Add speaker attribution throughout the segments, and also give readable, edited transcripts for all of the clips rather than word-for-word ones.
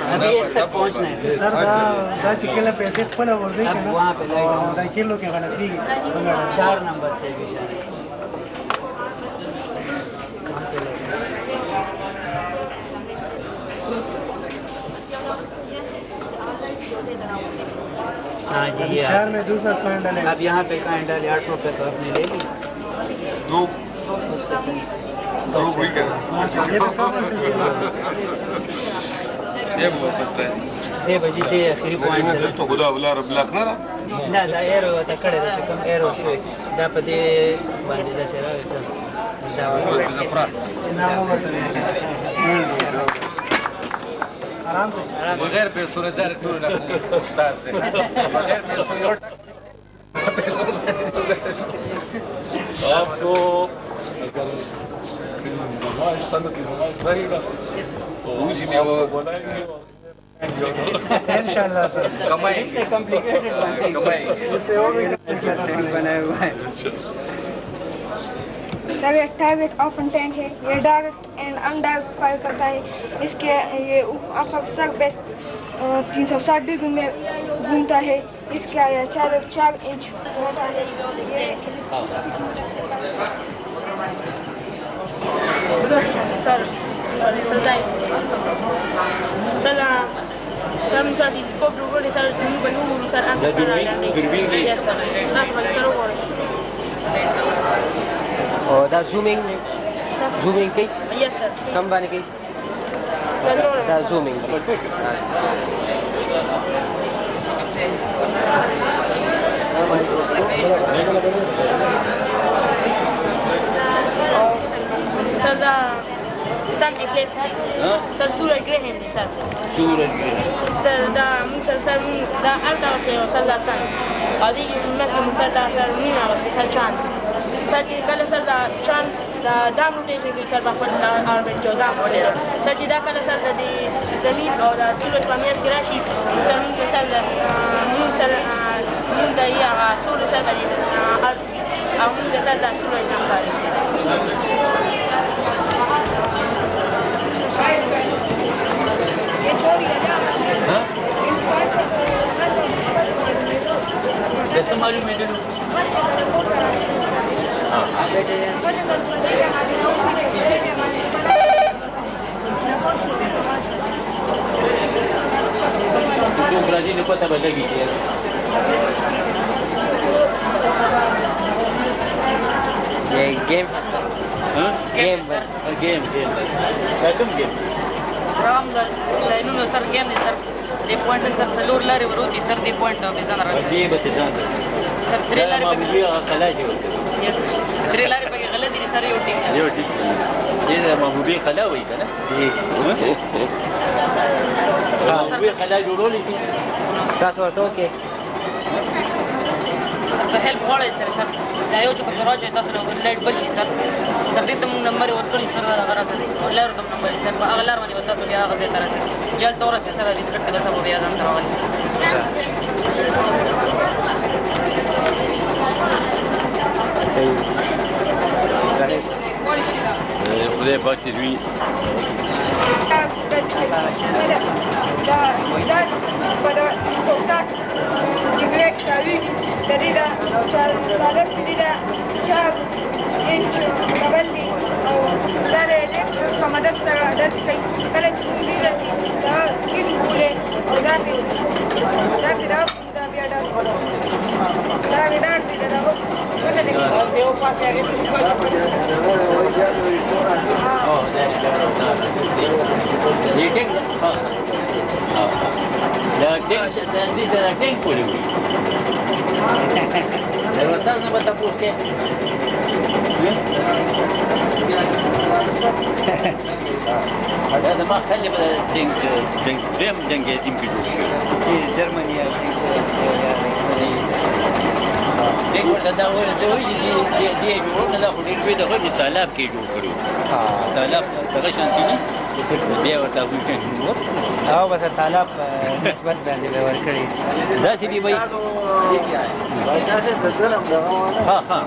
Speaker 1: अभी इस तक पहुंचना है सर दा चिकला पैसे खपल वर दे अब वहां पे लाइट दा किलो के गलती 4 नंबर से भी हाँ जी ये 4 में दूसरा कॉइन डाले अब यहाँ पे कॉइन डाले 8 रुपए तो आपने ले ली
Speaker 2: दो वही कर ये वापस रहे
Speaker 1: ये बजी दे आखिरी पॉइंट
Speaker 2: तो खुदा वला रब लाख ना
Speaker 1: لا دا ايرو تکړه دا کوم ايرو شوی دا په دې باندې دا سره وځه دا आराम से
Speaker 2: बगैर पैसों ने दर टूर ना उस्ताद से बगैर पैसों योर आपको अगर नमाज सनत की नमाज रहेगा तो उसी में वो बनाएंगे
Speaker 1: इंशाल्लाह सर
Speaker 2: कमाई
Speaker 1: इससे कॉम्प्लिकेटेड
Speaker 2: कमाई
Speaker 1: इससे और भी बनाया हुआ है
Speaker 3: सर ये टारगेट ऑफ इंटेंट है ये डायरेक्ट एंड अनडायरेक्ट फायर करता है इसके ये अपर सर बेस्ट 360 डिग्री में घूमता है इसका ये 4 इंच होता है ये सर सर मुझे स्कोप लोगों ने सर जूम बनू sir answer sir yes sir sir
Speaker 4: और दा zooming की
Speaker 3: यस सर
Speaker 4: कम बाने की दा zooming
Speaker 3: सर दा सन इक्लिप्स सर सूरज ग्रहण है सर सर दा दा अर्धा से सर दा सन هذه مثل مسدى سر مين على سر چاند سر چی کله سر دا چاند دا دام روټیشن کې سر په خپل اوربټ کې دام ولې سر چې دا کله سر د زمين او د سورج په میاس کې راشي سر موږ سر موږ سر موږ د یا سورج سر د ارض او موږ سر د سورج نه کاری ये चोरी है हां
Speaker 4: कैसे मालूम है हाँ तो ब्राजील ने पता बदलेगी ये गेम हाँ game
Speaker 5: Ram da nu sar game sar de point sar salur lari وروتي sar de point بيزان راس
Speaker 4: دي بتزان
Speaker 5: sar 3 lari
Speaker 4: ما بيجي خلاجي
Speaker 5: يس 3 lari بقى غلطي sar يو ټیم
Speaker 4: يو ټیم دې ما هو بي خلاوي کنه دي ما بي خلا جوړولې تاسو ورته کې
Speaker 5: د هیلپ غواړي سر دا یو چې په راځي تاسو نو لایټ بل شي سر دې ته موږ نمبر ورکړی سر دا غرض دی ولر ته نمبر سر په هغه لار باندې تاسو بیا هغه ځای ته راسئ جل تور سره ریسکټ کړه سبا بیا ځان سره ولې
Speaker 4: خدای پاک دې وي
Speaker 3: pada 160 direct tawigi darida salat dida char inch naballi او دار الکتریک په مدد سره د کله چې دې دا کیږي کوله او دا بیا دا دې دا وته دې اوس یو پاسه هغه
Speaker 4: ټینګ دا ټینګ کولی وي دا وساز نه پتا پوښتې هذا ما خلي ټینګ دیم جنگ یتیم کې جوړ شو
Speaker 1: چې جرمني
Speaker 4: ټینګ دا وایي دی جوړونه دا خو ډېر وی دغه د طالب کې جوړ کړو طالب دغه شانتي بیا ورته وایي ټینګ نور
Speaker 1: او بس طالب نسبت باندې به ورکړي
Speaker 4: داسې دی وایي ها ها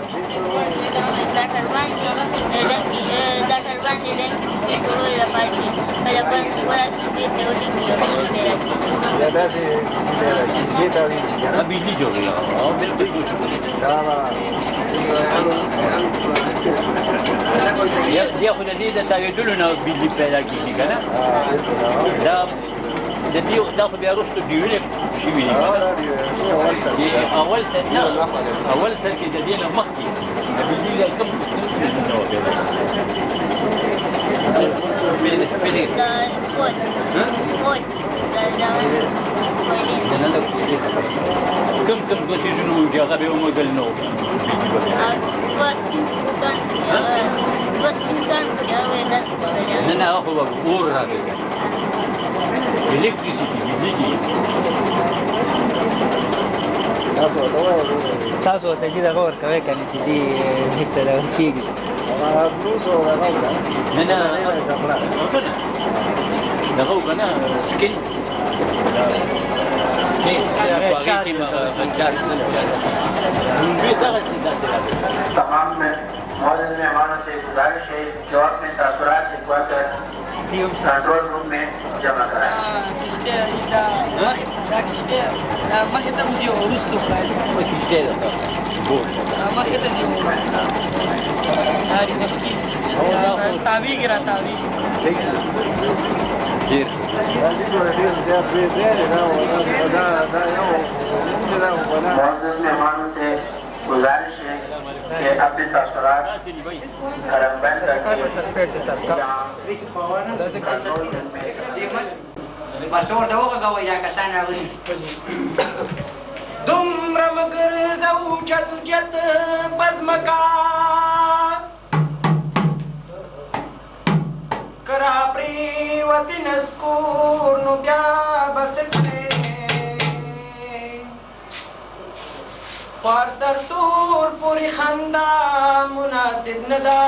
Speaker 4: बिजली जो गई बिल्कुल ياخذ هذه تاويدلنا بيجي بلا كيفي كان لا الذي تاخذ بها رشد ديولك شيء اول سنه اول سنه جديده مختي بيجي لك كم كم دوشي شنو جاغا بيوم قالنا بس بنتان انا اخذ بور هذا الكتريسيتي بيجي
Speaker 1: تاسو ته چې دا غور کوي کنه چې دی هیڅ ته کیږي
Speaker 4: انا دغه کنه سکین
Speaker 6: तमाम मौजूद मेहमानों से गुजारिश है जो अपने तासुरात लिखवा कर कंट्रोल रूम में जमा कराएं।
Speaker 5: مخې ته مو ځي وروستو
Speaker 4: کشته ده
Speaker 5: مخې ته ځي هاري مسکین تاویږي را تاویږي
Speaker 4: ډېر
Speaker 6: मौजूद मेहमानों से गुजारिश है कि अपने तासुरात करम बंद करके
Speaker 5: مسور ته وغږوئ دا کسان راغلي
Speaker 7: دومره مګرزه اوچت بزمکا که راپرېوتې نسکور نو بیا به څه کړې پر سرتور پورې خندا مناسب نه ده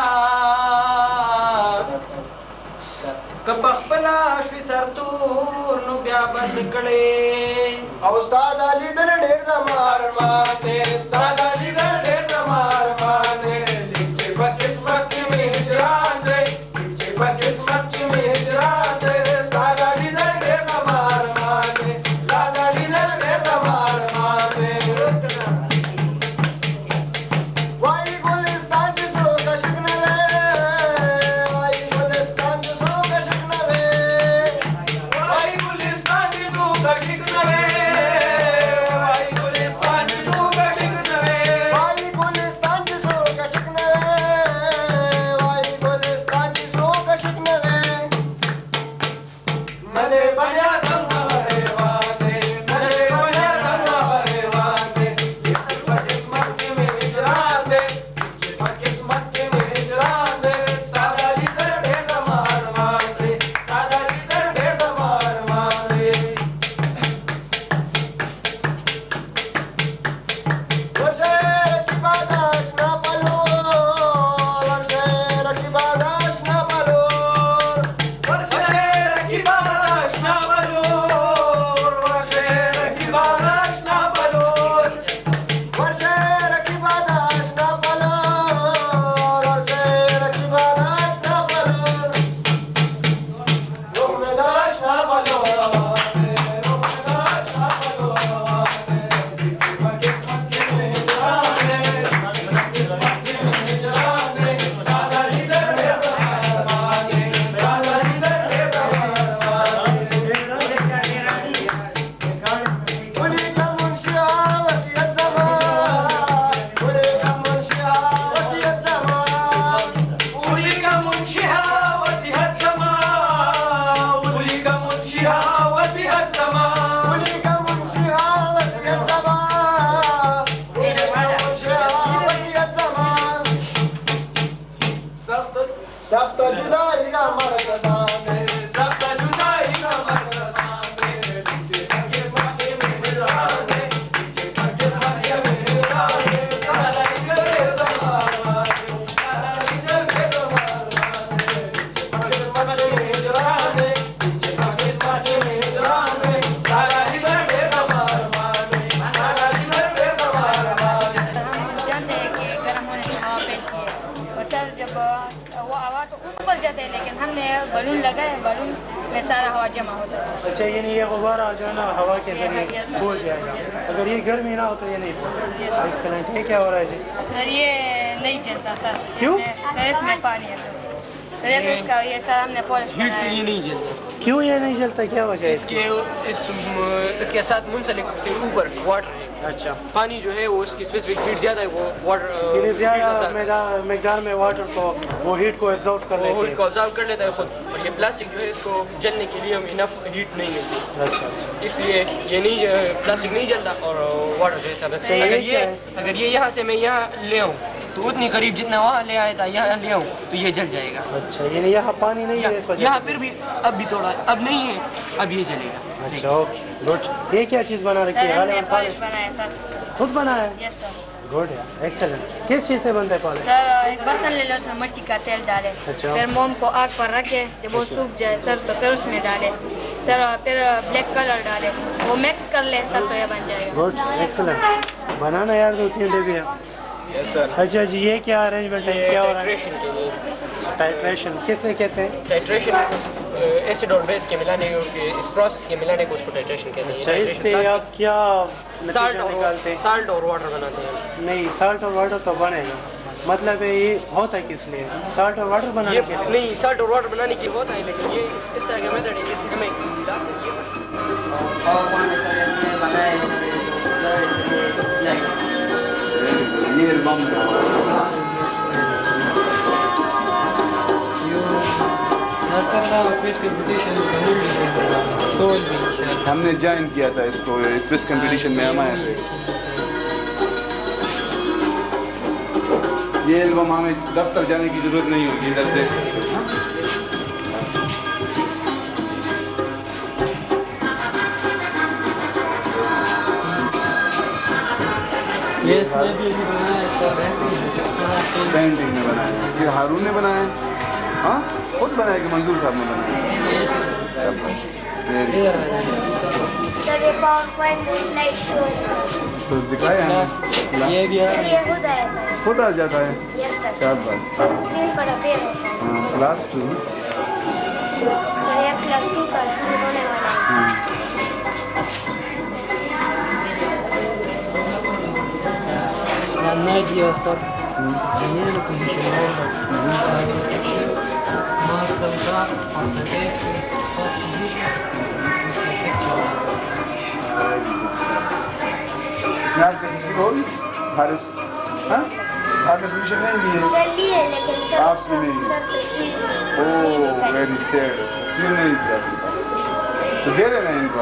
Speaker 7: که پخپلا شوي سرتور نو بیا بس کړې او ستا دا لیدل ډېر زما ارمان دی ستا دا لیدل ډېر زما ارمان دی لیک چې په قسمت کې مې هجران دی لیک چې په قسمت کې مې هجران دی ستا دا لیدل ډېر زما ارمان دی ستا دا لیدل ډېر زما ارمان دی وایي ګلستان کې څوک عاشق نه دی وایي ګلستان کې څوک عاشق نه دی وایي ګلستان کې څوک عاشق نه دی وایي ګلستان کې څوک عاشق نه دی
Speaker 8: हमने बलून लगाए, बलून में सारा हवा जमा होता है सर।
Speaker 1: अच्छा, यानी ये गुब्बारा जो है ना हवा के जरिए फूल जाएगा। अगर ये गर्मी ना हो तो ये नहीं फूलता। एक्सेलेंट। ये क्या हो रहा है जी?
Speaker 8: सर ये नहीं जलता सर।
Speaker 1: क्यों?
Speaker 8: सर इसमें पानी है सर। सर ये तो इसका ये सर हमने पॉलिश
Speaker 7: हीट से ये नहीं जलता।
Speaker 1: क्यों ये नहीं जलता, क्या वजह है
Speaker 7: इसके साथ मुंसलिक से ऊपर वाटर है।
Speaker 1: अच्छा,
Speaker 7: पानी जो है वो उसकी स्पेसिफिक हीट ज़्यादा है, वो वाटर
Speaker 1: ज़्यादा मकदार में वाटर को वो हीट को एब्जॉर्ब कर लेते हैं।
Speaker 7: को ऑब्जर्व कर लेता है खुद। और ये प्लास्टिक जो है इसको जलने के लिए इनफ हीट नहीं मिलती।
Speaker 1: अच्छा,
Speaker 7: इसलिए ये नहीं प्लास्टिक नहीं जलता और वाटर जो है सब। अगर ये यहाँ से मैं यहाँ ले आऊँ तो उतनी करीब जितना वहाँ ले आया था यहाँ ले आऊँ तो ये जल जाएगा।
Speaker 1: अच्छा, यानी यहाँ पानी नहीं है इस वजह?
Speaker 7: यहाँ फिर भी अब भी थोड़ा, अब नहीं है, अब ये जलेगा।
Speaker 1: अच्छा, ओके, गुड। ये क्या चीज़ बना रखी है?
Speaker 8: हमने पॉलिश बनाया सर।
Speaker 1: खुद बनाया है?
Speaker 8: Yes sir.
Speaker 1: गुड यार, एक्सेलेंट। किस चीज़ से बनता है पॉलिश?
Speaker 8: सर एक बर्तन ले लो, उसमें मिट्टी का तेल डाले,
Speaker 1: अच्छा।
Speaker 8: फिर मोम को आग पर रखे, जब वो सूख जाए सर तो फिर उसमें डाले सर, फिर ब्लैक कलर डाले, वो मिक्स कर ले सर तो ये बन जाएगा।
Speaker 1: Good, excellent. बनाना यार 2-3 डब्बे है।
Speaker 7: Yes sir.
Speaker 1: अच्छा जी, ये क्या अरेंजमेंट है, क्या हो रहा है? टाइट्रेशन किसे कहते हैं?
Speaker 7: टाइट्रेशन एसिड और बेस के मिलाने के, इस प्रोसेस के मिलाने को उसको टाइट्रेशन कहते हैं।
Speaker 1: अच्छा, इससे आप क्या निकालते हैं?
Speaker 7: साल्ट और वाटर बनाते हैं।
Speaker 1: नहीं, साल्ट और वाटर तो बनेगा, मतलब है ये होता है किस लिए? साल्ट और वाटर बनाने के लिए?
Speaker 7: नहीं, साल्ट और वाटर बनाने के लिए होता है, लेकिन ये इस तरह का मेथड है जैसे हमें
Speaker 9: हमने ज्वाइन किया था इसको, क्विज कंपटीशन में हम आए थे। ये एल्बम हमें दफ्तर जाने की जरूरत नहीं होती, इधर देख सकते हो।
Speaker 1: ये इसने भी बनाया है,
Speaker 9: पेंटिंग में बनाया है। ये हारून ने बनाया है? हाँ, खुद बनाया कि मंजूर साहब ने बनाया?
Speaker 10: सर ये पावर पॉइंट स्लाइड शो है
Speaker 9: तो दिखाया है।
Speaker 1: ये भी है,
Speaker 10: ये खुद आया था।
Speaker 9: खुद आ जाता है?
Speaker 10: Yes sir.
Speaker 9: क्या बात।
Speaker 10: स्क्रीन पर अपेयर होता है।
Speaker 9: हाँ, क्लास 2।
Speaker 10: सर ये क्लास 2 का शुरू होने वाला है।
Speaker 1: नहीं दिया सर, ये पोजीशन होगा मार्शल का
Speaker 9: स्नैप का किसी को हारिस, हाँ, आपने पोजीशन नहीं ली है?
Speaker 10: सर ली है, लेकिन सर
Speaker 9: आपने नहीं ली?
Speaker 10: सर तस्वीर
Speaker 9: ओह वेरी सैड, तस्वीर नहीं दिया तो दे देना इनको।